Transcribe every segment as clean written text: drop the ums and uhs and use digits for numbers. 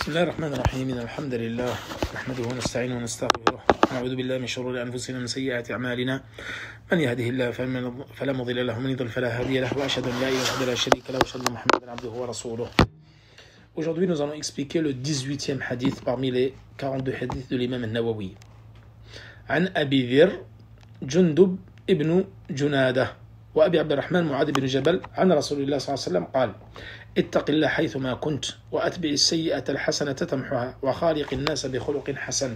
بسم الله الرحمن الرحيم إن الحمد لله نحمده ونستعينه ونستغفره ونعوذ بالله من شرور أنفسنا ومن سيئات أعمالنا من يهده الله فلا مضل له ومن يضلل فلا هادي له وأشهد أن لا إله إلا الله لا شريك له وأشهد أن محمدا عبده ورسوله. Aujourd'hui, nous allons expliquer le 18e hadith parmi les 42 hadiths de l'imam al-Nawawi. عن أبي ذر جندب ابن جنادة وأبي عبد الرحمن معاذ بن جبل عن رسول الله صلى الله عليه وسلم قال: اتق الله حيثما كنت وأتبع السيئة الحسنة تمحها وخالق الناس بخلق حسن.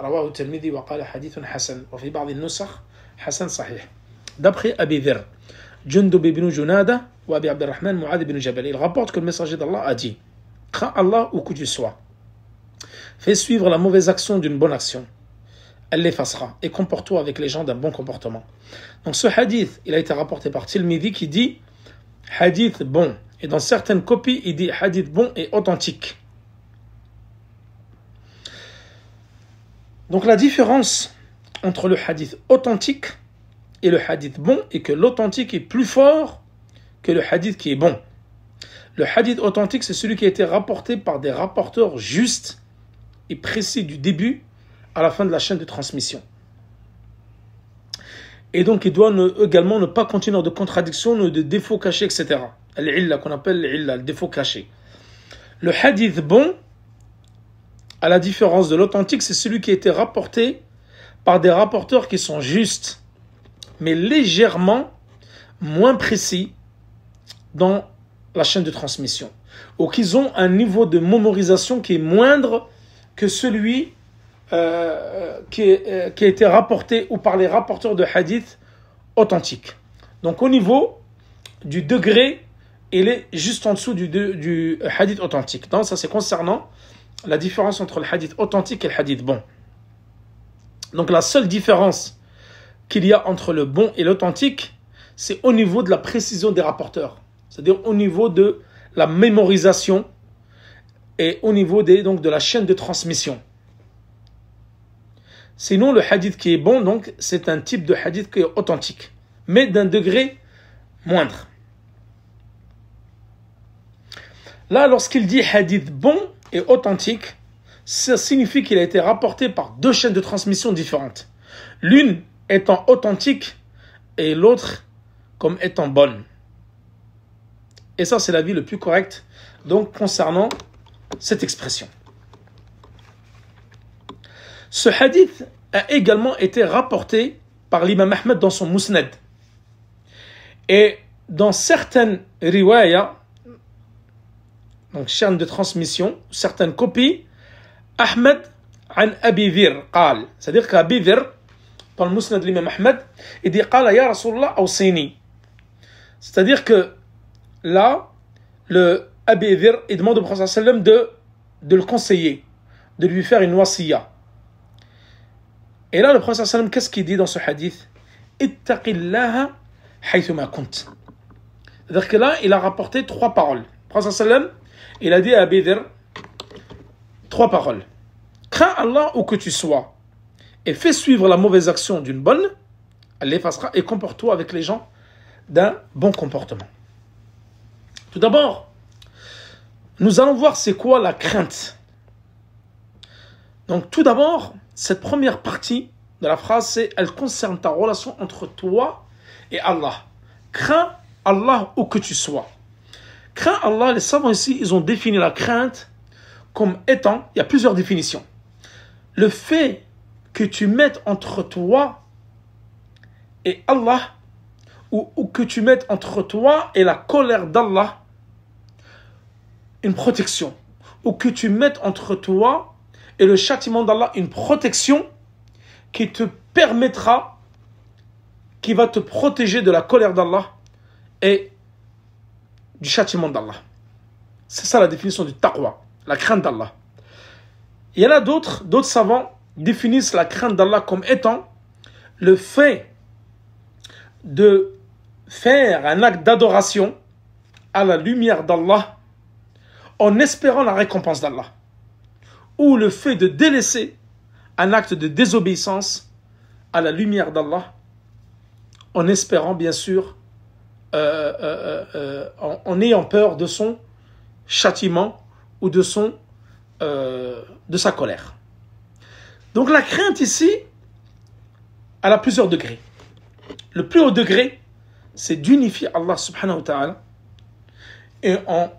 رواه الترمذي وقال حديث حسن وفي بعض النسخ حسن صحيح. D'après Abi Dharr, Jundub ibn Junada ou Abi Abdurrahman Mu'adh ibn Jabal, il rapporte que le messager d'Allah a dit: crains Allah où que tu sois, fais suivre la mauvaise action d'une bonne action, elle l'effacera, et comporte-toi avec les gens d'un bon comportement. Donc ce hadith, il a été rapporté par Tirmidhi qui dit hadith bon, et dans certaines copies, il dit hadith bon et authentique. Donc la différence entre le hadith authentique et le hadith bon est que l'authentique est plus fort que le hadith qui est bon. Le hadith authentique, c'est celui qui a été rapporté par des rapporteurs justes et précis du début à la fin de la chaîne de transmission. Et donc, il doit également ne pas contenir de contradictions, de défauts cachés, etc. L'illa, qu'on appelle l'illa, le défaut caché. Le hadith bon, à la différence de l'authentique, c'est celui qui a été rapporté par des rapporteurs qui sont justes, mais légèrement moins précis dans la chaîne de transmission, ou qu'ils ont un niveau de mémorisation qui est moindre que celui qui a été rapporté ou par les rapporteurs de hadith authentiques. Donc au niveau du degré, il est juste en dessous du hadith authentique. Donc ça, c'est concernant la différence entre le hadith authentique et le hadith bon. Donc la seule différence qu'il y a entre le bon et l'authentique, c'est au niveau de la précision des rapporteurs, c'est-à-dire au niveau de la mémorisation et au niveau donc de la chaîne de transmission. Sinon, le hadith qui est bon, donc, c'est un type de hadith qui est authentique, mais d'un degré moindre. Là, lorsqu'il dit hadith bon et authentique, ça signifie qu'il a été rapporté par deux chaînes de transmission différentes. L'une étant authentique et l'autre comme étant bonne. Et ça, c'est l'avis le plus correct, donc, concernant cette expression. Ce hadith a également été rapporté par l'imam Ahmed dans son Musnad. Et dans certaines riwayas, donc chaîne de transmission, certaines copies, Ahmed an Abi Dharr قال, c'est-à-dire qu'Abi Dharr, dans le Musnad de l'imam Ahmed, il dit قال ya Rasulullah awsini. C'est-à-dire que là, le Abi Dharr, il demande au prophète sallam de le conseiller, de lui faire une wasiya. Et là, le prophète sallam, qu'est-ce qu'il dit dans ce hadith? Ittaqillaha haythuma kunt. C'est-à-dire que là, il a rapporté trois paroles. Le prophète sallam, il a dit à Abi Dharr trois paroles. Crains Allah où que tu sois et fais suivre la mauvaise action d'une bonne, elle l'effacera, et comporte-toi avec les gens d'un bon comportement. Tout d'abord, nous allons voir c'est quoi la crainte. Donc tout d'abord, cette première partie de la phrase, c'est elle concerne ta relation entre toi et Allah. Crains Allah où que tu sois. Crains Allah, les savants ici, ils ont défini la crainte comme étant, il y a plusieurs définitions. Le fait que tu mettes entre toi et Allah, ou que tu mettes entre toi et la colère d'Allah une protection, ou que tu mettes entre toi et le châtiment d'Allah une protection qui te permettra, qui va te protéger de la colère d'Allah et du châtiment d'Allah. C'est ça la définition du taqwa, la crainte d'Allah. Il y en a d'autres savants définissent la crainte d'Allah comme étant le fait de faire un acte d'adoration à la lumière d'Allah en espérant la récompense d'Allah, ou le fait de délaisser un acte de désobéissance à la lumière d'Allah en espérant bien sûr en ayant peur de son châtiment ou de son de sa colère. Donc la crainte ici, elle a plusieurs degrés. Le plus haut degré, c'est d'unifier Allah subhanahu wa ta'ala et en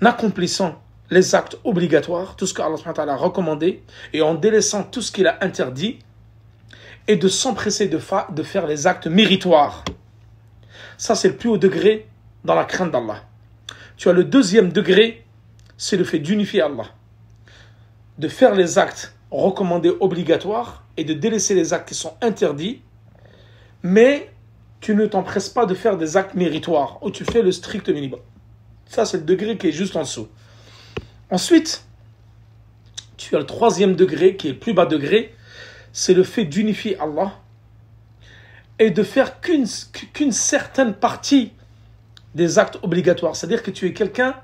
accomplissant les actes obligatoires, tout ce qu'Allah subhanahu wa ta'ala a recommandé, et en délaissant tout ce qu'il a interdit, et de s'empresser de faire les actes méritoires. Ça, c'est le plus haut degré dans la crainte d'Allah. Tu as le deuxième degré, c'est le fait d'unifier Allah, de faire les actes recommandés obligatoires et de délaisser les actes qui sont interdits, mais tu ne t'empresses pas de faire des actes méritoires, où tu fais le strict minimum. Ça, c'est le degré qui est juste en dessous. Ensuite, tu as le troisième degré, qui est le plus bas degré, c'est le fait d'unifier Allah et de faire qu'une certaine partie des actes obligatoires. C'est-à-dire que tu es quelqu'un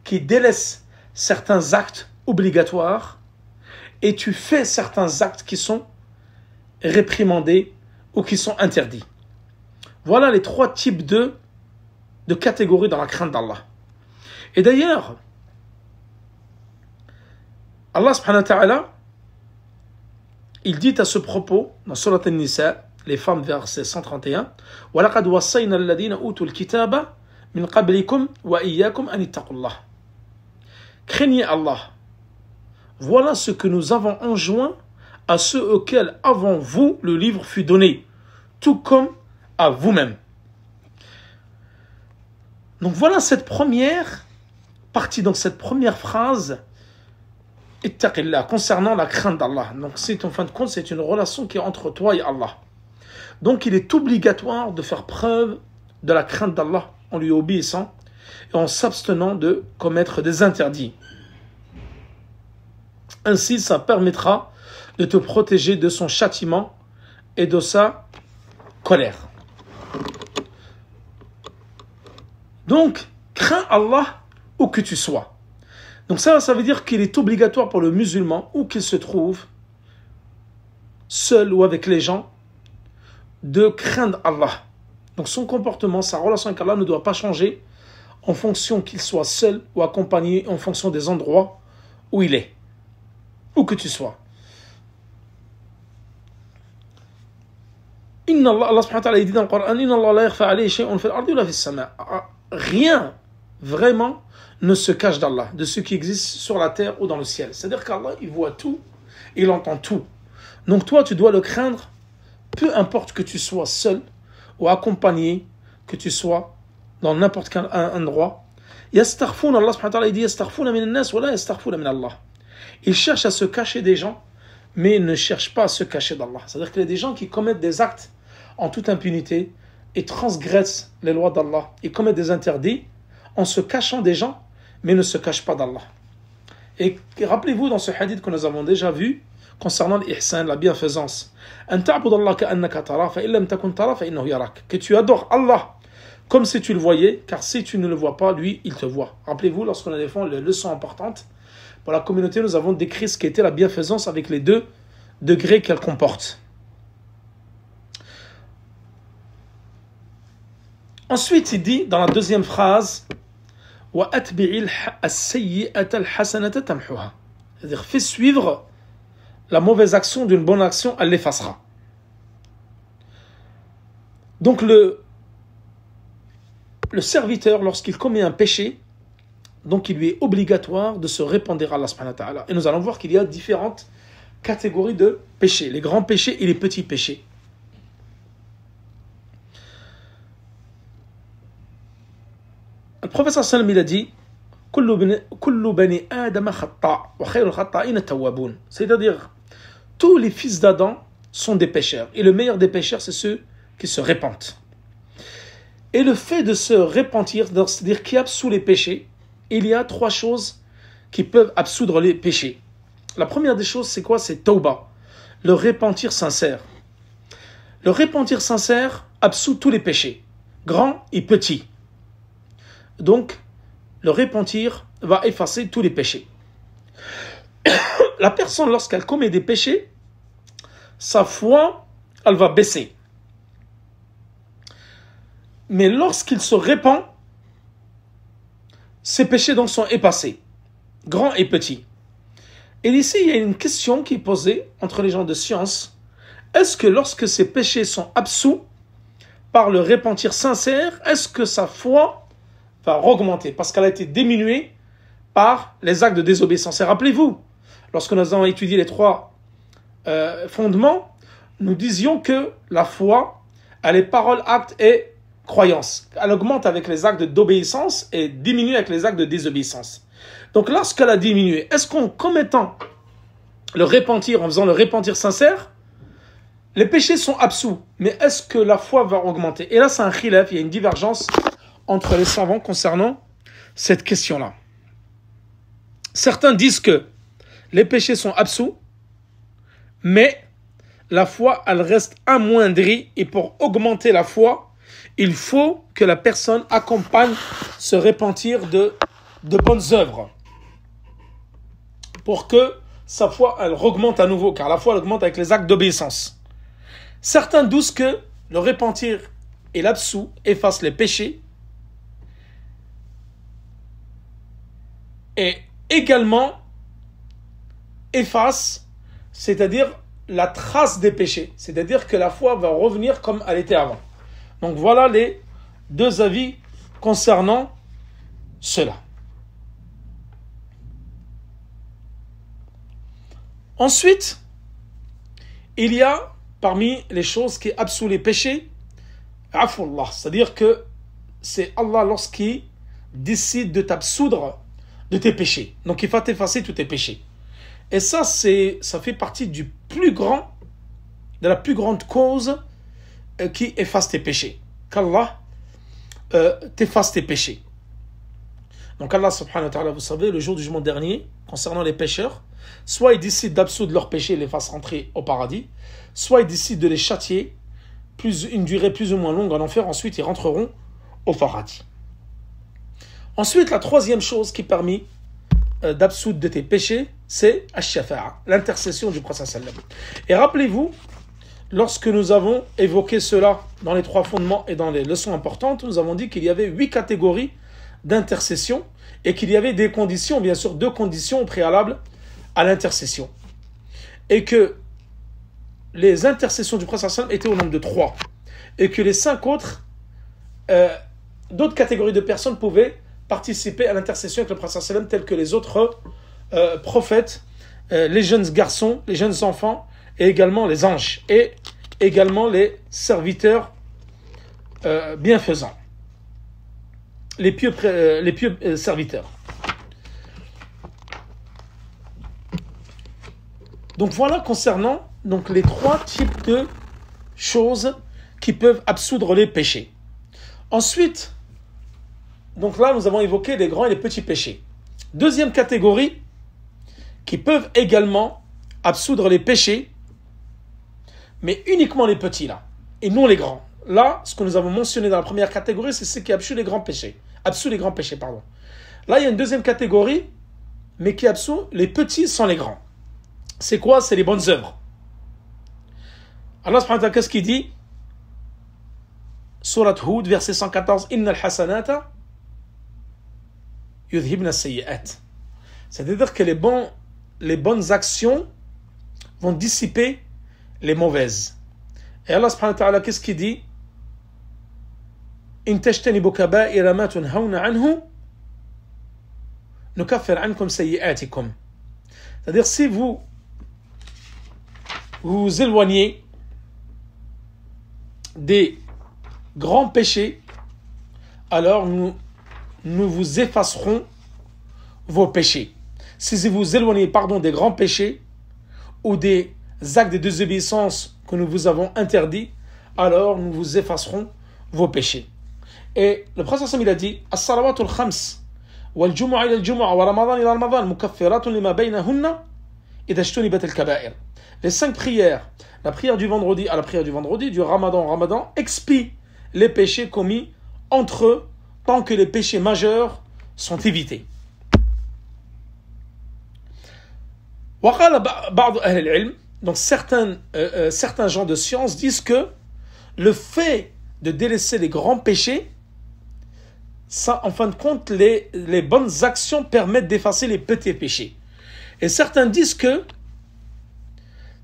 qui délaisse certains actes obligatoires et tu fais certains actes qui sont réprimandés ou qui sont interdits. Voilà les trois types de catégories dans la crainte d'Allah. Et d'ailleurs, Allah subhanahu wa ta'ala, il dit à ce propos, dans Surat An-Nisa, les femmes, verset 131, وَلَقَدْ وَصَّيْنَا الَّذِينَ أُوتُوا الْكِتَابَ مِنْ قَبْلِكُمْ وَإِيَّاكُمْ أَنِ اتَّقُوا اللَّهَ. Craignez Allah. Voilà ce que nous avons enjoint à ceux auxquels avant vous le livre fut donné, tout comme à vous-même. Donc voilà cette première partie, donc cette première phrase, ittaqillah, concernant la crainte d'Allah. Donc c'est en fin de compte, c'est une relation qui est entre toi et Allah. Donc il est obligatoire de faire preuve de la crainte d'Allah en lui obéissant et en s'abstenant de commettre des interdits. Ainsi, ça permettra de te protéger de son châtiment et de sa colère. Donc, crains Allah où que tu sois. Donc ça veut dire qu'il est obligatoire pour le musulman, où qu'il se trouve, seul ou avec les gens, de craindre Allah. Donc son comportement, sa relation avec Allah ne doit pas changer en fonction qu'il soit seul ou accompagné, en fonction des endroits où il est, où que tu sois. Inna Allah, Allah subhanahu wa ta'ala, il dit dans le Coran, Inna Allah la yakhfa alayhi shay'un fil ardi wala fis sama'. Rien, vraiment, ne se cache d'Allah, de ce qui existe sur la terre ou dans le ciel. C'est-à-dire qu'Allah, il voit tout, il entend tout. Donc toi, tu dois le craindre, peu importe que tu sois seul ou accompagné, que tu sois dans n'importe quel endroit. Yastaghfouna, Allah subhanahu wa ta'ala, il dit Yastaghfouna min an-nas wa la yastaghfouna min Allah. Ils cherchent à se cacher des gens, mais ils ne cherchent pas à se cacher d'Allah. C'est-à-dire qu'il y a des gens qui commettent des actes en toute impunité et transgressent les lois d'Allah et commettent des interdits en se cachant des gens, mais ne se cachent pas d'Allah. Et rappelez-vous dans ce hadith que nous avons déjà vu concernant l'ihsan, la bienfaisance, que tu adores Allah comme si tu le voyais, car si tu ne le vois pas, lui, il te voit. Rappelez-vous, lorsqu'on a des fois les leçons importantes, pour la communauté, nous avons décrit ce qu'était la bienfaisance avec les deux degrés qu'elle comporte. Ensuite, il dit dans la deuxième phrase, c'est-à-dire, fais suivre la mauvaise action d'une bonne action, elle l'effacera. Donc le serviteur, lorsqu'il commet un péché, donc il lui est obligatoire de se répandre à Allah subhanahu wa ta'ala. Et nous allons voir qu'il y a différentes catégories de péchés, les grands péchés et les petits péchés. Le professeur sallam, il a dit c'est-à-dire, tous les fils d'Adam sont des pécheurs. Et le meilleur des pécheurs, c'est ceux qui se repentent. Et le fait de se repentir, c'est-à-dire qui absout les péchés, il y a trois choses qui peuvent absoudre les péchés. La première des choses, c'est quoi? C'est tauba, le repentir sincère. Le repentir sincère absout tous les péchés, grands et petits. Donc, le repentir va effacer tous les péchés. La personne, lorsqu'elle commet des péchés, sa foi, elle va baisser. Mais lorsqu'il se repent, ses péchés donc sont effacés, grands et petits. Et ici, il y a une question qui est posée entre les gens de science. Est-ce que lorsque ces péchés sont absous par le repentir sincère, est-ce que sa foi va augmenter parce qu'elle a été diminuée par les actes de désobéissance? Et rappelez-vous, lorsque nous avons étudié les trois fondements, nous disions que la foi, elle est parole, acte et croyance. Elle augmente avec les actes d'obéissance et diminue avec les actes de désobéissance. Donc lorsqu'elle a diminué, est-ce qu'en commettant le repentir, en faisant le repentir sincère, les péchés sont absous, mais est-ce que la foi va augmenter? Et là, c'est un khilaf, il y a une divergence entre les savants concernant cette question-là. Certains disent que les péchés sont absous, mais la foi, elle reste amoindrie, et pour augmenter la foi, il faut que la personne accompagne ce repentir de bonnes œuvres, pour que sa foi, elle augmente à nouveau, car la foi, elle augmente avec les actes d'obéissance. Certains disent que le repentir et l'absous effacent les péchés et également effacent, c'est-à-dire la trace des péchés, c'est-à-dire que la foi va revenir comme elle était avant. Donc voilà les deux avis concernant cela. Ensuite, il y a parmi les choses qui absouent les péchés, afullah, c'est-à-dire que c'est Allah lorsqu'il décide de t'absoudre de tes péchés. Donc il va t'effacer tous tes péchés. Et ça fait partie de la plus grande cause qui efface tes péchés. Qu'Allah t'efface tes péchés. Donc Allah subhanahu wa ta'ala, vous savez, le jour du jugement dernier, concernant les pécheurs, soit il décide d'absoudre leurs péchés et les fasse rentrer au paradis, soit il décide de les châtier une durée plus ou moins longue en enfer, ensuite ils rentreront au paradis. Ensuite, la troisième chose qui permet d'absoudre de tes péchés, c'est ash-shafa'a, l'intercession du prophète sallallahu alayhi wa sallam. Et rappelez-vous, lorsque nous avons évoqué cela dans les trois fondements et dans les leçons importantes, nous avons dit qu'il y avait 8 catégories d'intercession et qu'il y avait des conditions, bien sûr 2 conditions préalables à l'intercession. Et que les intercessions du prophète sallallahu alayhi wa sallam étaient au nombre de 3. Et que les 5 autres, d'autres catégories de personnes pouvaient participer à l'intercession avec le prophète sallallahu alayhi wa sallam, tels que les autres prophètes, les jeunes garçons, les jeunes enfants, et également les anges, et également les serviteurs bienfaisants, les pieux serviteurs. Donc voilà concernant les 3 types de choses qui peuvent absoudre les péchés. Ensuite, donc là nous avons évoqué les grands et les petits péchés. Deuxième catégorie, qui peuvent également absoudre les péchés, mais uniquement les petits là, et non les grands. Là, ce que nous avons mentionné dans la première catégorie, c'est ce qui absout les grands péchés. Là, il y a une deuxième catégorie, mais qui absout les petits sans les grands. C'est quoi? C'est les bonnes œuvres. Allah subhanahu wa ta'ala, qu'est-ce qu'il dit? Surat Hud, verset 114, Innal hasanata yudhibna sayyi'at. C'est-à-dire que les bonnes actions vont dissiper les mauvaises. Et Allah subhanahu wa ta'ala, qu'est-ce qu'il dit? In tajtanibu kaba'ira ma tunhawna anhu nukaffir ankum sayyi'atikum. C'est-à-dire, si vous vous éloignez des grands péchés, alors nous vous effacerons vos péchés. Si vous vous éloignez des grands péchés ou des actes de désobéissance que nous vous avons interdits, alors nous vous effacerons vos péchés. Et le prophète sallallahu alayhi wa sallam, il a dit as-salawatul khams wal jumu'a ila al-jumu'a wa ramadan ila ramadan mukaffiratun lima baynahunna idha ijtunibat al-kaba'ir. Les 5 prières, la prière du vendredi à la prière du vendredi, du ramadan au ramadan, expie les péchés commis entre eux tant que les péchés majeurs sont évités. Donc certains gens de science disent que le fait de délaisser les grands péchés, ça, en fin de compte, les bonnes actions permettent d'effacer les petits péchés. Et certains disent que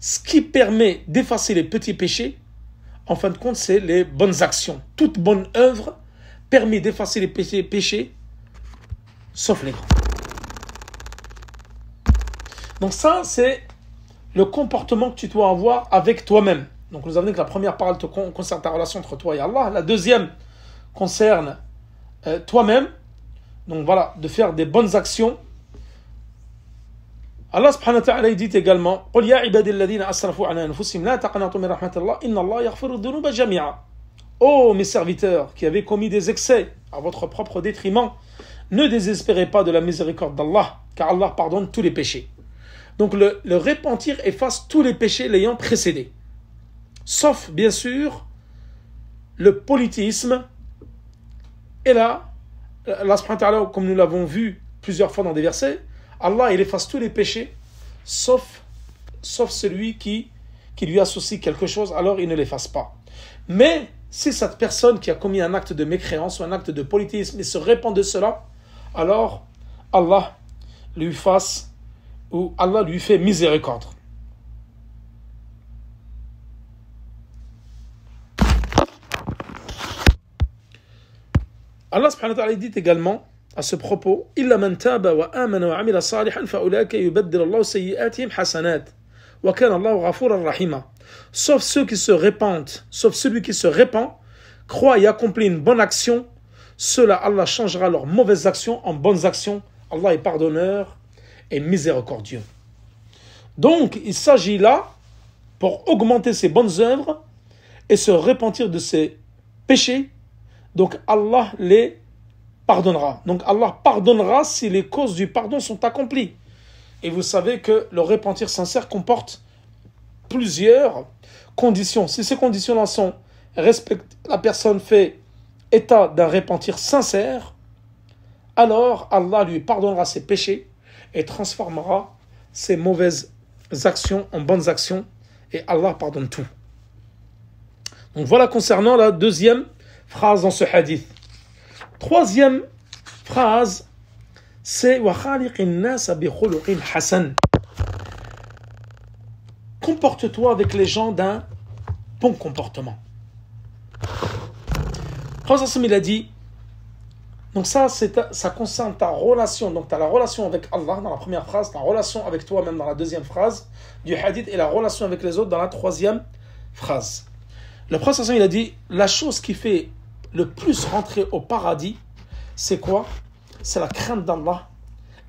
ce qui permet d'effacer les petits péchés, en fin de compte, c'est les bonnes actions. Toute bonne œuvre permet d'effacer les petits péchés, sauf les grands. Donc ça, c'est le comportement que tu dois avoir avec toi-même. Donc nous avons dit que la première parole concerne ta relation entre toi et Allah. La deuxième concerne toi-même. Donc voilà, de faire des bonnes actions. Allah subhanahu wa ta'ala dit également قُلْ يَا عِبَادِ الَّذِينَ أَسْرَفُوا عَلَى أَنفُسِهِمْ لَا تَقْنَطُوا مِنْ رَحْمَةِ اللَّهِ إِنَّ اللَّهَ يَغْفِرُ الذُّنُوبَ جَمِيعًا. Ô mes serviteurs qui avez commis des excès à votre propre détriment, ne désespérez pas de la miséricorde d'Allah, car Allah pardonne tous les péchés. Donc le repentir efface tous les péchés l'ayant précédé. Sauf, bien sûr, le polythéisme. Et là, Allah subhanahu wa ta'ala, comme nous l'avons vu plusieurs fois dans des versets, Allah, il efface tous les péchés, sauf celui qui lui associe quelque chose, alors il ne l'efface pas. Mais si cette personne qui a commis un acte de mécréance ou un acte de polythéisme et se répand de cela, alors Allah lui fait miséricorde. Allah subhanahu wa ta'ala dit également à ce propos إِلَّا مَنْ تَابَ وَآمَنَ وَعَمِلَ صَالِحًا فَأُولَٰئِكَ يُبَدِّلُ اللَّهُ سَيِّئَاتِهِمْ حَسَنَاتٍ وَكَانَ اللَّهُ غَفُورًا رَحِيمًا. Sauf ceux qui se répandent, sauf celui qui se répand, croit et accomplit une bonne action, ceux-là, Allah changera leurs mauvaises actions en bonnes actions. Allah est pardonneur et miséricordieux. Donc, il s'agit là, pour augmenter ses bonnes œuvres et se repentir de ses péchés, donc Allah les pardonnera. Donc Allah pardonnera si les causes du pardon sont accomplies. Et vous savez que le repentir sincère comporte plusieurs conditions. Si ces conditions-là sont respectées, la personne fait état d'un repentir sincère, alors Allah lui pardonnera ses péchés et transformera ses mauvaises actions en bonnes actions, et Allah pardonne tout. Donc voilà concernant la deuxième phrase dans ce hadith. Troisième phrase, c'est wa khaliqin nas bi khuluqin hasan. Comporte-toi avec les gens d'un bon comportement. Prophète il a dit, donc ça concerne ta relation, donc tu as la relation avec Allah dans la première phrase, ta relation avec toi-même dans la deuxième phrase du hadith, et la relation avec les autres dans la troisième phrase. Le prophète il a dit, la chose qui fait le plus rentrer au paradis, c'est quoi? C'est la crainte d'Allah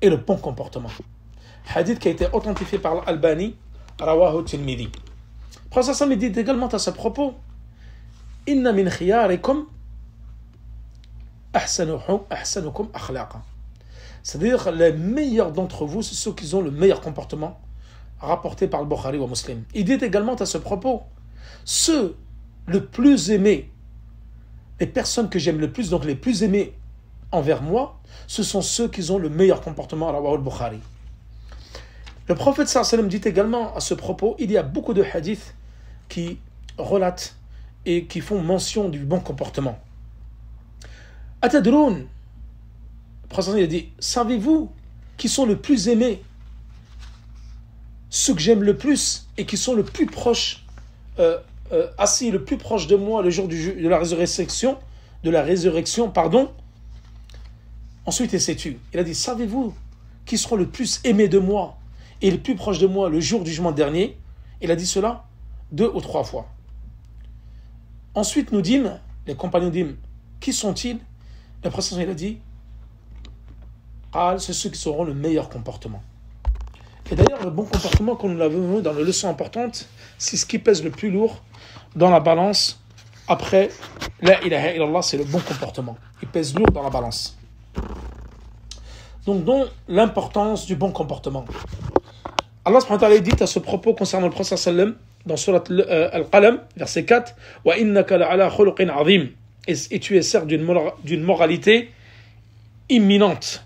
et le bon comportement. Hadith qui a été authentifié par l'Albani, Rawahu Tirmidhi. Le prophète il dit également à ce propos, Inna min khiyarikum ahsanukum akhlaqa. C'est-à-dire, les meilleurs d'entre vous, c'est ceux qui ont le meilleur comportement, rapporté par le Bukhari ou Muslim. Il dit également à ce propos, ceux le plus aimés, les personnes que j'aime le plus, donc les plus aimés envers moi, ce sont ceux qui ont le meilleur comportement, Rawahu al-Bukhari. Le prophète sallallahu alayhi wa sallam dit également à ce propos, il y a beaucoup de hadiths qui relatent et qui font mention du bon comportement. Atadroun, le prophète il a dit, savez-vous qui sont le plus aimés, ceux que j'aime le plus et qui sont le plus proches, assis le plus proche de moi le jour de la résurrection, Ensuite, il s'est tué. Il a dit, savez-vous qui seront le plus aimés de moi et le plus proches de moi le jour du jugement dernier? Il a dit cela 2 ou 3 fois. Ensuite, nous dîmes, les compagnons dîmes, qui sont-ils? Le prophète il a dit, c'est ceux qui auront le meilleur comportement. Et d'ailleurs, le bon comportement, comme nous l'avons vu dans la leçon importante, c'est ce qui pèse le plus lourd dans la balance. Après, la ilaha illallah, c'est le bon comportement. Il pèse lourd dans la balance. Donc, l'importance du bon comportement. Allah subhanahu wa ta'ala dit à ce propos concernant le prophète sallam dans surat Al-Qalam, verset 4, wa innaka la'ala khuluqin azim, et tu es certes d'une moralité imminente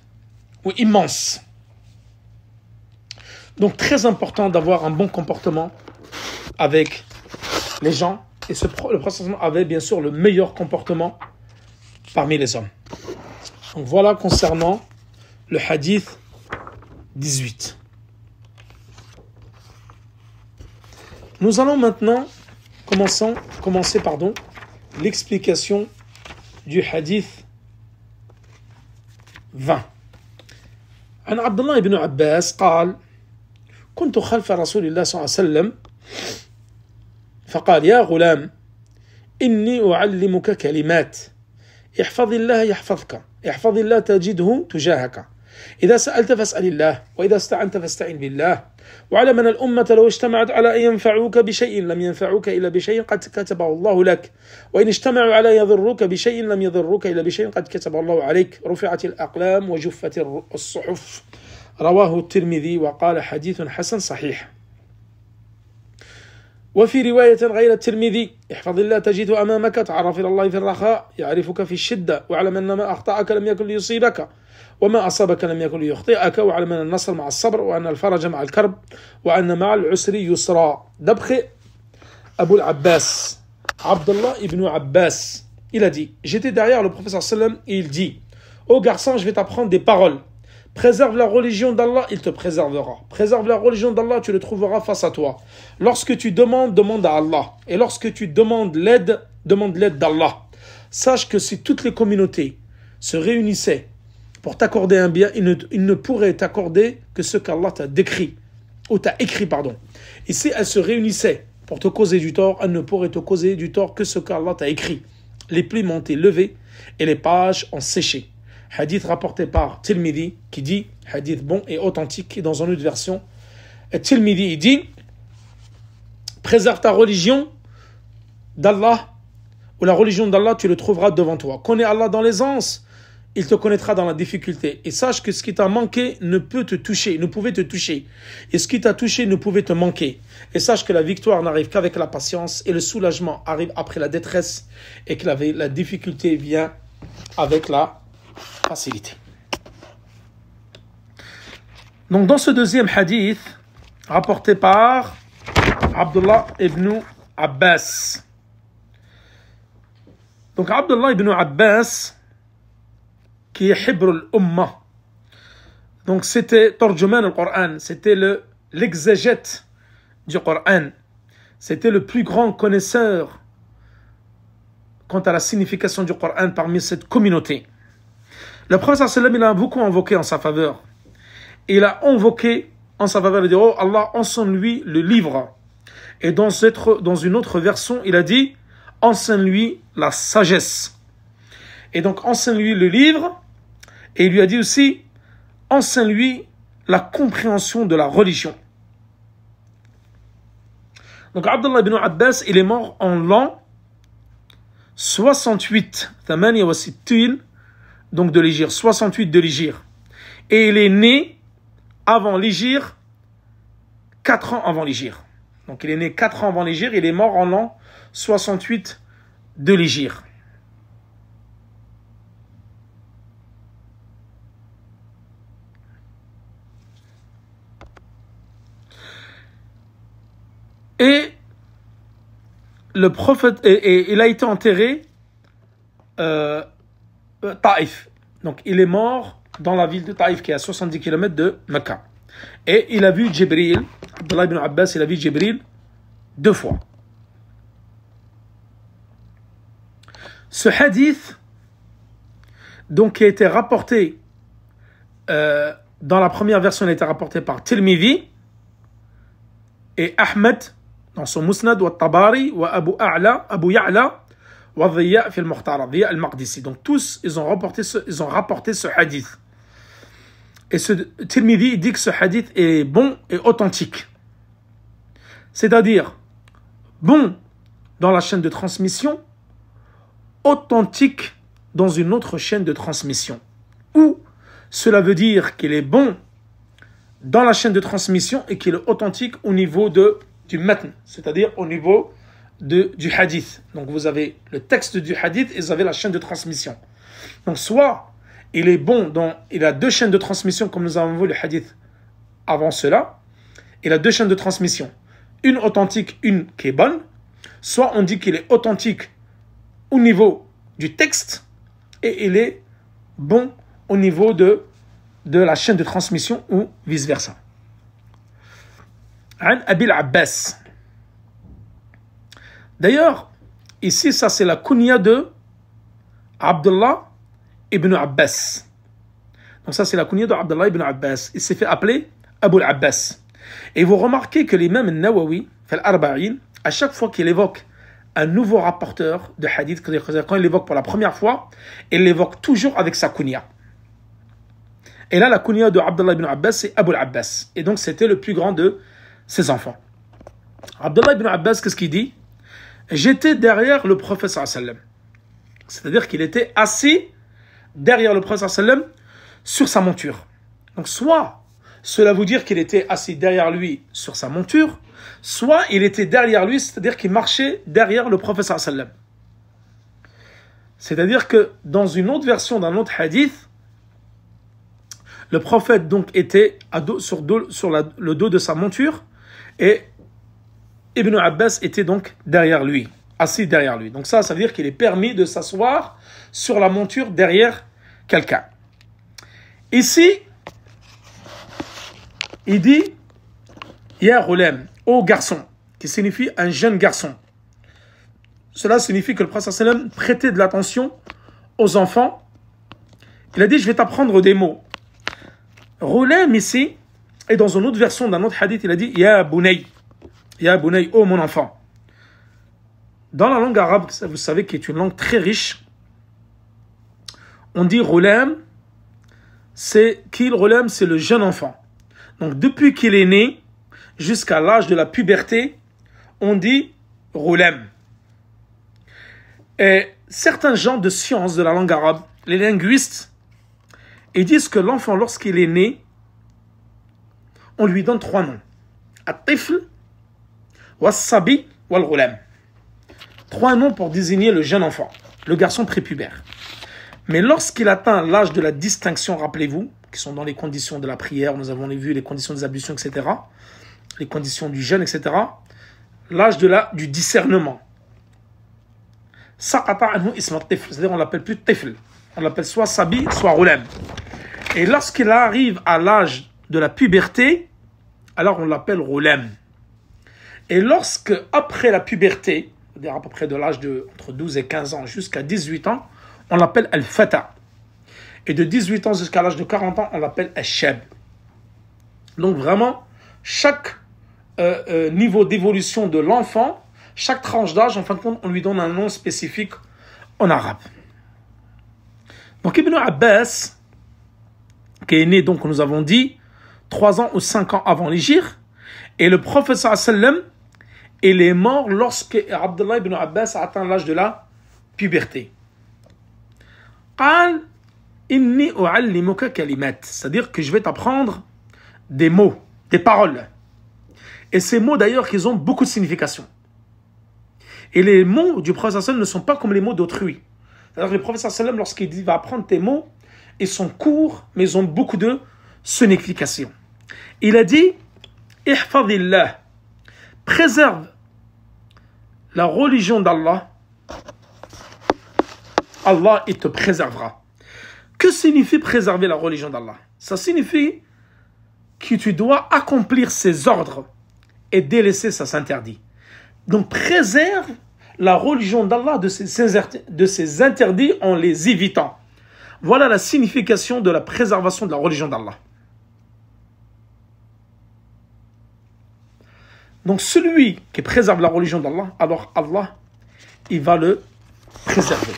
ou immense. Donc très important d'avoir un bon comportement avec les gens, et le prophète avait bien sûr le meilleur comportement parmi les hommes. Donc voilà concernant le hadith 18. Nous allons maintenant commencer l'explication du hadith 20. عن عبد الله بن عباس قال: كنت خلف رسول الله صلى الله عليه وسلم فقال: يا غلام إني أعلمك كلمات احفظ الله يحفظك احفظ الله تجده تجاهك إذا سألت فاسأل الله وإذا استعنت فاستعن بالله واعلم أن الأمة لو اجتمعت على أن ينفعوك بشيء لم ينفعوك إلا بشيء قد كتبه الله لك وإن اجتمعوا على يضروك بشيء لم يضروك إلا بشيء قد كتبه الله عليك رفعت الأقلام وجفت الصحف رواه الترمذي وقال حديث حسن صحيح. وفي رواية غير الترمذي: احفظ الله تجده أمامك تعرف إلى الله في الرخاء يعرفك في الشدة واعلم أن ما أخطأك لم يكن ليصيبك وما أصابك لم يكن ليخطئك واعلم أن النصر مع الصبر وأن الفرج مع الكرب وأن مع العسر يسرا. D'après Abu al-Abbas, Abdullah ibn Abbas, il a dit: j'étais derrière le prophète sallam et il dit: ô garçon, je vais t'apprendre des paroles. Préserve la religion d'Allah, il te préservera. Préserve la religion d'Allah, tu le trouveras face à toi. Lorsque tu demandes, demande à Allah. Et lorsque tu demandes l'aide, demande l'aide d'Allah. Sache que si toutes les communautés se réunissaient pour t'accorder un bien, il ne pourrait t'accorder que ce qu'Allah t'a décrit, ou t'a écrit, pardon. Et si elles se réunissaient pour te causer du tort, elles ne pourraient te causer du tort que ce qu'Allah t'a écrit. Les plumes ont été levées et les pages ont séché. Hadith rapporté par Tirmidhi, qui dit, hadith bon et authentique, et dans une autre version, Tirmidhi, il dit: préserve ta religion d'Allah, ou la religion d'Allah, tu le trouveras devant toi. Connais Allah dans l'aisance, il te connaîtra dans la difficulté. Et sache que ce qui t'a manqué ne peut te toucher, ne pouvait te toucher. Et ce qui t'a touché ne pouvait te manquer. Et sache que la victoire n'arrive qu'avec la patience, et le soulagement arrive après la détresse, et que la difficulté vient avec la facilité. Donc dans ce deuxième hadith, rapporté par Abdullah ibn Abbas. Donc Abdullah ibn Abbas, qui est Hibr al-Ummah. Donc c'était Tarjuman al-Qur'an, c'était l'exégète du Qur'an. C'était le plus grand connaisseur quant à la signification du Qur'an parmi cette communauté. Le prophète sallam, il a beaucoup invoqué en sa faveur. Il a invoqué en sa faveur, il dit: oh Allah, enseigne-lui le livre. Et dans une autre version, il a dit: enseigne-lui la sagesse. Et donc, enseigne-lui le livre. Et il lui a dit aussi: enseigne-lui la compréhension de la religion. Donc, Abdullah ibn Abbas, il est mort en l'an 68, donc de l'Hégire, 68 de l'Hégire. Et il est né avant l'Hégire, 4 ans avant l'Hégire. Donc il est né 4 ans avant l'Hégire, il est mort en l'an 68 de l'Hégire. Et le prophète, il a été enterré Taïf. Donc il est mort dans la ville de Taïf qui est à 70 km de Mecca. Et il a vu Jibril, Abdullah ibn Abbas, il a vu Jibril 2 fois. Ce hadith, donc, qui a été rapporté, dans la première version, il a été rapporté par Tirmidhi et Ahmed dans son Musnad, wa Tabari, wa Abu Ya'la, wa Dhiya fi al-Muhtara, Dhiya al-Maqdisi. Donc tous, ils ont rapporté ce hadith. Et ce Tirmidhi dit que ce hadith est bon et authentique. C'est-à-dire, bon dans la chaîne de transmission, authentique dans une autre chaîne de transmission. Ou cela veut dire qu'il est bon dans la chaîne de transmission et qu'il est authentique au niveau du matn, c'est-à-dire au niveau du hadith. Donc vous avez le texte du hadith et vous avez la chaîne de transmission. Donc soit il est bon il a 2 chaînes de transmission comme nous avons vu le hadith avant cela. Il a 2 chaînes de transmission. Une authentique, une qui est bonne. Soit on dit qu'il est authentique au niveau du texte et il est bon au niveau de la chaîne de transmission ou vice-versa. عن أبي العباس D'ailleurs, ici, ça c'est la kunya de Abdullah ibn Abbas. Donc ça c'est la kunya de Abdullah ibn Abbas. Il s'est fait appeler Abu al-Abbas. Et vous remarquez que l'imam al-Nawawi, fait l'Arba'in, à chaque fois qu'il évoque un nouveau rapporteur de hadith, quand il l'évoque pour la première fois, il l'évoque toujours avec sa kunya. Et là, la kunya de Abdullah ibn Abbas, c'est Abu al-Abbas. Et donc, c'était le plus grand de ses enfants. Abdullah ibn Abbas, qu'est-ce qu'il dit? J'étais derrière le prophète sallallahu alayhi wa sallam. C'est-à-dire qu'il était assis derrière le prophète sallallahu alayhi wa sallam sur sa monture. Donc, soit cela veut dire qu'il était assis derrière lui sur sa monture, soit il était derrière lui, c'est-à-dire qu'il marchait derrière le prophète sallallahu alayhi wa sallam. C'est-à-dire que dans une autre version d'un autre hadith, le prophète donc était sur le dos de sa monture et Ibn Abbas était donc derrière lui, assis derrière lui. Donc ça veut dire qu'il est permis de s'asseoir sur la monture derrière quelqu'un. Ici, il dit Ya Ghulem, ô garçon, qui signifie un jeune garçon. Cela signifie que le prophète sallallahu alayhi wa sallam prêtait de l'attention aux enfants. Il a dit, je vais t'apprendre des mots. Ghulem ici, et dans une autre version d'un autre hadith, il a dit Ya Bunay, ô mon enfant. Dans la langue arabe, vous savez, qui est une langue très riche, on dit Ghulem, c'est le jeune enfant. Donc depuis qu'il est né jusqu'à l'âge de la puberté, on dit Ghulem. Et certains gens de sciences de la langue arabe, les linguistes, ils disent que l'enfant, lorsqu'il est né, on lui donne 3 noms. At-tifl, was-sabi, wal-ghulem. 3 noms pour désigner le jeune enfant, le garçon prépubère. Mais lorsqu'il atteint l'âge de la distinction, rappelez-vous, qui sont dans les conditions de la prière, nous avons vu les conditions des ablutions, etc., les conditions du jeûne, etc., l'âge du discernement. Saqata anhu ism at-tifl, c'est-à-dire on l'appelle plus tifl, on l'appelle soit sabi, soit ghulem. Et lorsqu'il arrive à l'âge de la puberté, alors on l'appelle ghulem. Et lorsque, après la puberté, c'est-à-dire à peu près de l'âge de entre 12 et 15 ans jusqu'à 18 ans, on l'appelle al-fata. Et de 18 ans jusqu'à l'âge de 40 ans, on l'appelle al-shab. Donc vraiment, chaque niveau d'évolution de l'enfant, chaque tranche d'âge, en fin de compte, on lui donne un nom spécifique en arabe. Donc Ibn Abbas, qui est né, donc nous avons dit, 3 ans ou 5 ans avant l'hégire, et le prophète sallallahu alayhi wa sallam, il est mort lorsque Abdullah ibn Abbas a atteint l'âge de la puberté. Qal inni u'allimuka kalimat, c'est-à-dire que je vais t'apprendre des mots, des paroles. Et ces mots d'ailleurs, ils ont beaucoup de signification. Et les mots du prophète sallallahu alayhi wa sallam ne sont pas comme les mots d'autrui. C'est-à-dire que le prophète sallallahu alayhi wa sallam, lorsqu'il dit va apprendre tes mots, ils sont courts, mais ils ont beaucoup de signification. Il a dit ihfadillah, préserve la religion d'Allah, Allah, il te préservera. Que signifie préserver la religion d'Allah? Ça signifie que tu dois accomplir ses ordres et délaisser ses interdits. Donc préserve la religion d'Allah de ses interdits en les évitant. Voilà la signification de la préservation de la religion d'Allah. Donc celui qui préserve la religion d'Allah, alors Allah, il va le préserver.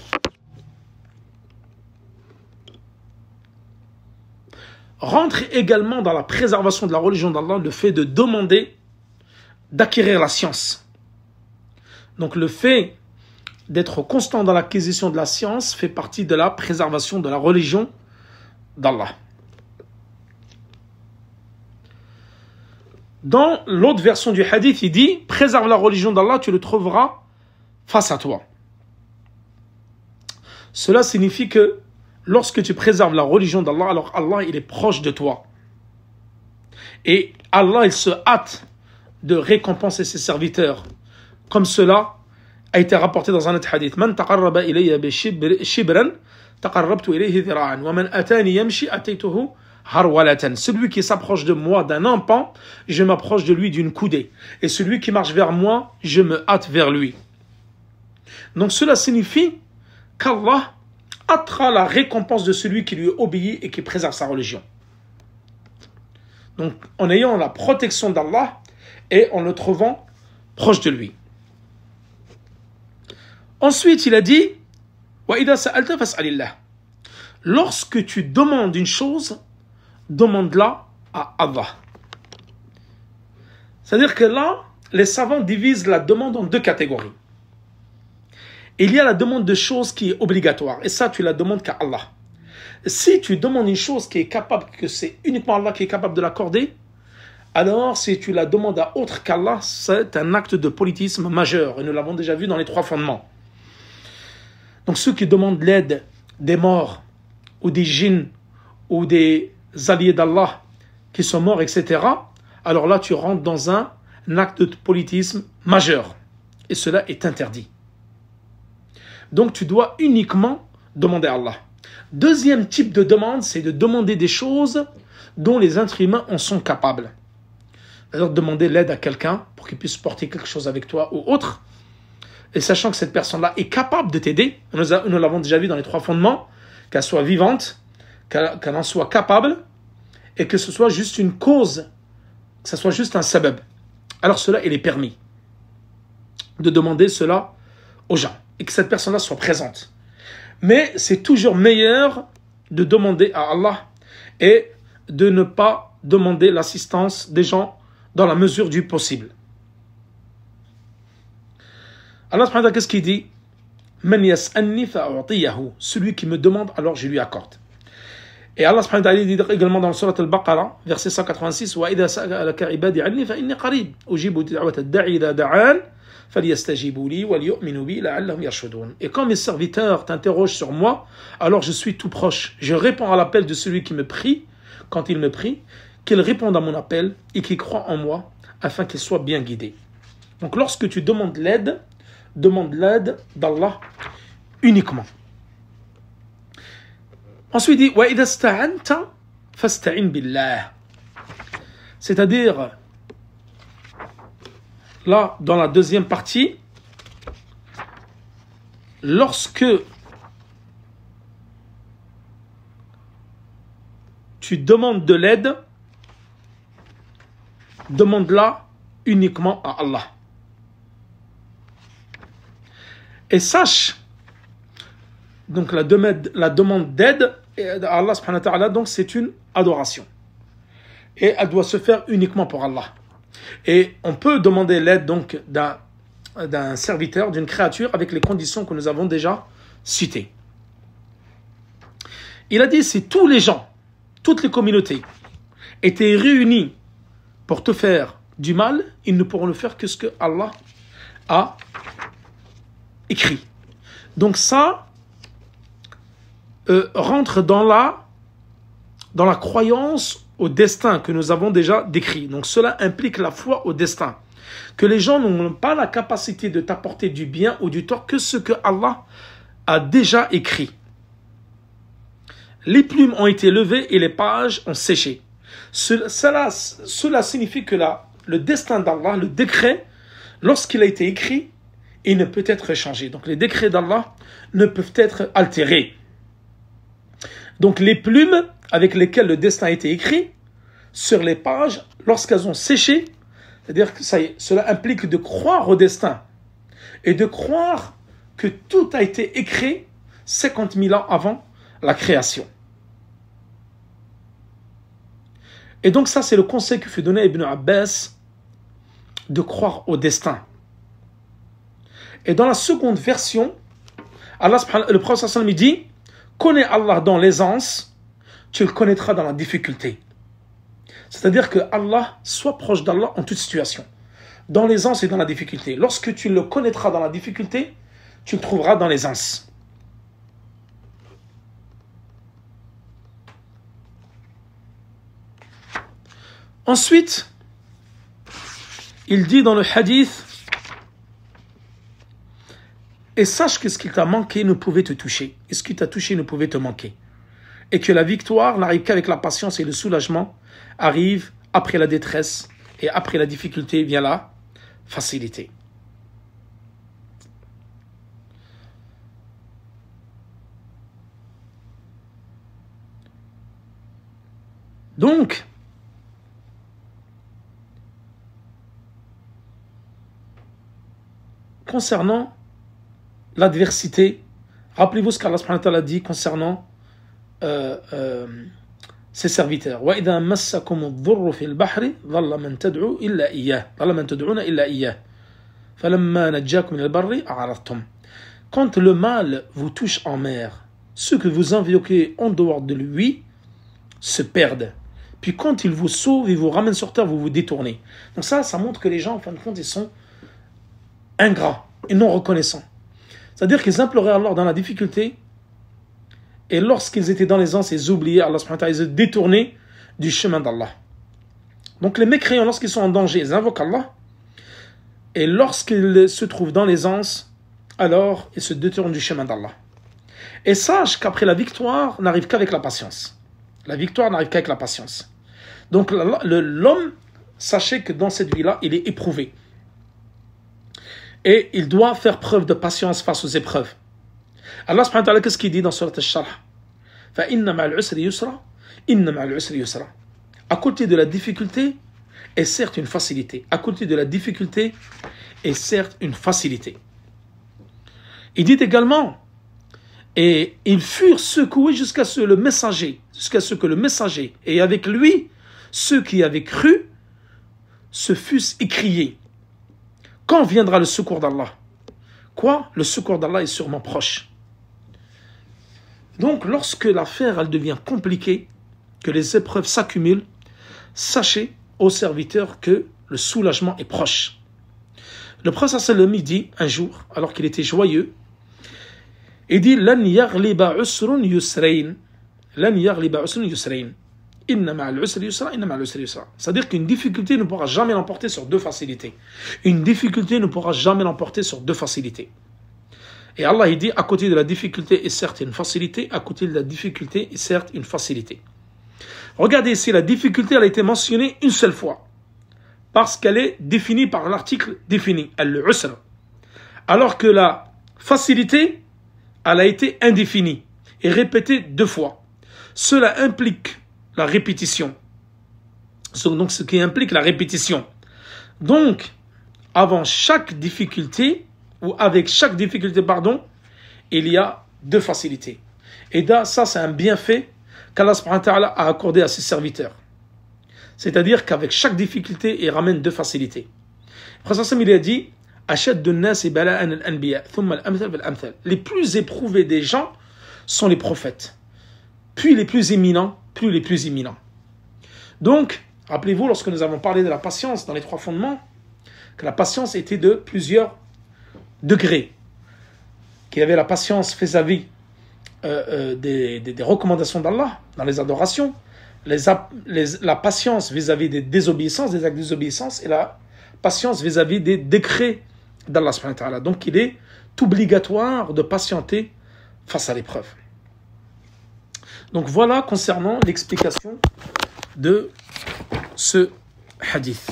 Rentre également dans la préservation de la religion d'Allah le fait de demander d'acquérir la science. Donc le fait d'être constant dans l'acquisition de la science fait partie de la préservation de la religion d'Allah. Dans l'autre version du hadith, il dit « Préserve la religion d'Allah, tu le trouveras face à toi. » Cela signifie que lorsque tu préserves la religion d'Allah, alors Allah, il est proche de toi. Et Allah, il se hâte de récompenser ses serviteurs. Comme cela a été rapporté dans un autre hadith. « Man taqarraba ilayya bi shibran, taqarrabtu ilayhi dhira'an. Wa man atani yamshi ataytuhu harwalatan. » Celui qui s'approche de moi d'un empan, je m'approche de lui d'une coudée. Et celui qui marche vers moi, je me hâte vers lui. Donc cela signifie qu'Allah attira la récompense de celui qui lui obéit et qui préserve sa religion. Donc en ayant la protection d'Allah et en le trouvant proche de lui. Ensuite, il a dit وَإِذَا سَأَلْتَ فَاسْأَلِ اللَّهِ. Lorsque tu demandes une chose, demande-la à Allah. C'est-à-dire que là, les savants divisent la demande en deux catégories. Il y a la demande de choses qui est obligatoire, et ça, tu la demandes qu'à Allah. Si tu demandes une chose qui est capable, que c'est uniquement Allah qui est capable de l'accorder, alors si tu la demandes à autre qu'Allah, c'est un acte de politisme majeur, et nous l'avons déjà vu dans les 3 fondements. Donc ceux qui demandent l'aide des morts, ou des djinns, ou des alliés d'Allah qui sont morts, etc., alors là tu rentres dans un acte de politisme majeur. Et cela est interdit. Donc tu dois uniquement demander à Allah. Deuxième type de demande, c'est de demander des choses dont les êtres humains en sont capables. C'est-à-dire demander l'aide à quelqu'un pour qu'il puisse porter quelque chose avec toi ou autre, et sachant que cette personne-là est capable de t'aider, nous l'avons déjà vu dans les 3 fondements, qu'elle soit vivante, qu'elle en soit capable, et que ce soit juste une cause, que ce soit juste un sabab. Alors cela, il est permis de demander cela aux gens, et que cette personne-là soit présente. Mais c'est toujours meilleur de demander à Allah et de ne pas demander l'assistance des gens dans la mesure du possible. Allah subhanahu wa ta'ala, qu'est-ce qu'il dit? Man yas'alni fa'u'tiyahu. Celui qui me demande, alors je lui accorde. Et Allah subhanahu wa ta'ala dit également dans le surat Al-Baqarah, verset 186, wa idha sa'alaka ibadi 'anni fa inni qarib ujibu da'wata ad-da'i idha da'an falyastajibu li wal yu'minu bi la'allahum yarshudun. Et quand mes serviteurs t'interrogent sur moi, alors je suis tout proche. Je réponds à l'appel de celui qui me prie, quand il me prie, qu'il réponde à mon appel et qu'il croit en moi afin qu'il soit bien guidé. Donc lorsque tu demandes l'aide, demande l'aide d'Allah uniquement. Ensuite, il dit wa idha sta'anta fasta'in billah. C'est-à-dire, là, dans la deuxième partie, lorsque tu demandes de l'aide, demande-la uniquement à Allah. Et sache, donc la demande d'aide à Allah subhanahu wa ta'ala, donc c'est une adoration. Et elle doit se faire uniquement pour Allah. Et on peut demander l'aide donc d'un serviteur, d'une créature, avec les conditions que nous avons déjà citées. Il a dit, si tous les gens, toutes les communautés étaient réunis pour te faire du mal, ils ne pourront le faire que ce que Allah a écrit. Donc ça rentre dans la croyance au destin que nous avons déjà décrit. Donc cela implique la foi au destin. Que les gens n'ont pas la capacité de t'apporter du bien ou du tort que ce que Allah a déjà écrit. Les plumes ont été levées et les pages ont séché. Cela signifie que le destin d'Allah, le décret, lorsqu'il a été écrit, il ne peut être changé. Donc les décrets d'Allah ne peuvent être altérés. Donc les plumes avec lesquelles le destin a été écrit, sur les pages, lorsqu'elles ont séché, c'est-à-dire que cela implique de croire au destin et de croire que tout a été écrit 50 000 ans avant la création. Et donc ça, c'est le conseil que fut donné à Ibn Abbas, de croire au destin. Et dans la seconde version, le prophète sallallahu alayhi wa sallam dit, connais Allah dans l'aisance, tu le connaîtras dans la difficulté. C'est-à-dire que Allah, sois proche d'Allah en toute situation, dans l'aisance et dans la difficulté. Lorsque tu le connaîtras dans la difficulté, tu le trouveras dans l'aisance. Ensuite, il dit dans le hadith, et sache que ce qui t'a manqué ne pouvait te toucher, et ce qui t'a touché ne pouvait te manquer, et que la victoire n'arrive qu'avec la patience et le soulagement arrive après la détresse, et après la difficulté vient la facilité. Donc, concernant l'adversité, rappelez-vous ce qu'Allah subhanahu wa ta'ala dit concernant ses serviteurs. وَإِذَا مَسَّكُمُ الضُّرُّ فِي الْبَحْرِ ظَلَّ مَنْ تَدْعُونَ إِلَّا إِيَّاهُ فَلَمَّا نَجَّاكُمْ مِنَ الْبَرِّ أَعْرَضْتُمْ. Quand le mal vous touche en mer, ceux que vous invoquez en dehors de lui se perdent. Puis quand il vous sauve, il vous ramène sur terre, vous vous détournez. Donc ça montre que les gens, en fin de compte, ils sont ingrats et non reconnaissants. C'est-à-dire qu'ils imploraient Allah dans la difficulté, et lorsqu'ils étaient dans l'aisance, ils oubliaient Allah subhanahu wa ta'ala, ils se détournaient du chemin d'Allah. Donc les mécréants, lorsqu'ils sont en danger, ils invoquent Allah, et lorsqu'ils se trouvent dans l'aisance, alors ils se détournent du chemin d'Allah. Et sache qu'après la victoire n'arrive qu'avec la patience. La victoire n'arrive qu'avec la patience. Donc l'homme, sachez que dans cette vie-là, il est éprouvé. Et il doit faire preuve de patience face aux épreuves. Allah subhanahu wa ta'ala, qu'est-ce qu'il dit dans Surat Al-Sharh? فَإِنَّ مَعَ الْعُسْرِ يُسْرًا إِنَّ مَعَ الْعُسْرِ يُسْرًا. À côté de la difficulté est certes une facilité. À côté de la difficulté est certes une facilité. Il dit également, et ils furent secoués jusqu'à ce que le messager et avec lui ceux qui avaient cru se fussent écriés. Quand viendra le secours d'Allah? Quoi? Le secours d'Allah est sûrement proche. Donc, lorsque l'affaire elle devient compliquée, que les épreuves s'accumulent, sachez, ô serviteurs, que le soulagement est proche. Le prophète sallallahu alayhi wa sallam dit un jour, alors qu'il était joyeux, il dit Lan yaghliba usrun yusrayn. Lan yaghliba usrun yusrayn. Inna ma'al usri yusra, inna ma'al usri yusra. C'est-à-dire qu'une difficulté ne pourra jamais l'emporter sur deux facilités. Une difficulté ne pourra jamais l'emporter sur deux facilités. Et Allah il dit à côté de la difficulté est certes une facilité, à côté de la difficulté est certes une facilité. Regardez ici, la difficulté elle a été mentionnée une seule fois. Parce qu'elle est définie par l'article défini, al-usr. Alors que la facilité elle a été indéfinie et répétée deux fois. Cela implique la répétition. Donc, ce qui implique la répétition. Donc, avant chaque difficulté, ou avec chaque difficulté, pardon, il y a deux facilités. Et ça, c'est un bienfait qu'Allah subhanahu wa ta'ala a accordé à ses serviteurs. C'est-à-dire qu'avec chaque difficulté, il ramène deux facilités. Le prophète il a dit, les plus éprouvés des gens sont les prophètes. Puis les plus éminents, plus les plus imminents. Donc, rappelez-vous, lorsque nous avons parlé de la patience dans les trois fondements, que la patience était de plusieurs degrés. Qu'il y avait la patience vis-à-vis des recommandations d'Allah dans les adorations, la patience vis-à-vis des désobéissances, des actes de désobéissance, et la patience vis-à-vis des décrets d'Allah subhanahu wa ta'ala. Donc, il est obligatoire de patienter face à l'épreuve. Donc voilà concernant l'explication de ce hadith.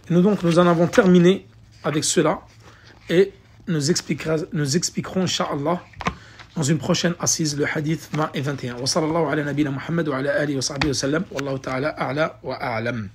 Nous en avons terminé avec cela et nous expliquerons incha'Allah dans une prochaine assise le hadith 20 et 21. Wa sallallahu ala nabina Muhammad wa ala alihi wa sahbihi wa sallam. Wallahu ta'ala a'la wa a'lam.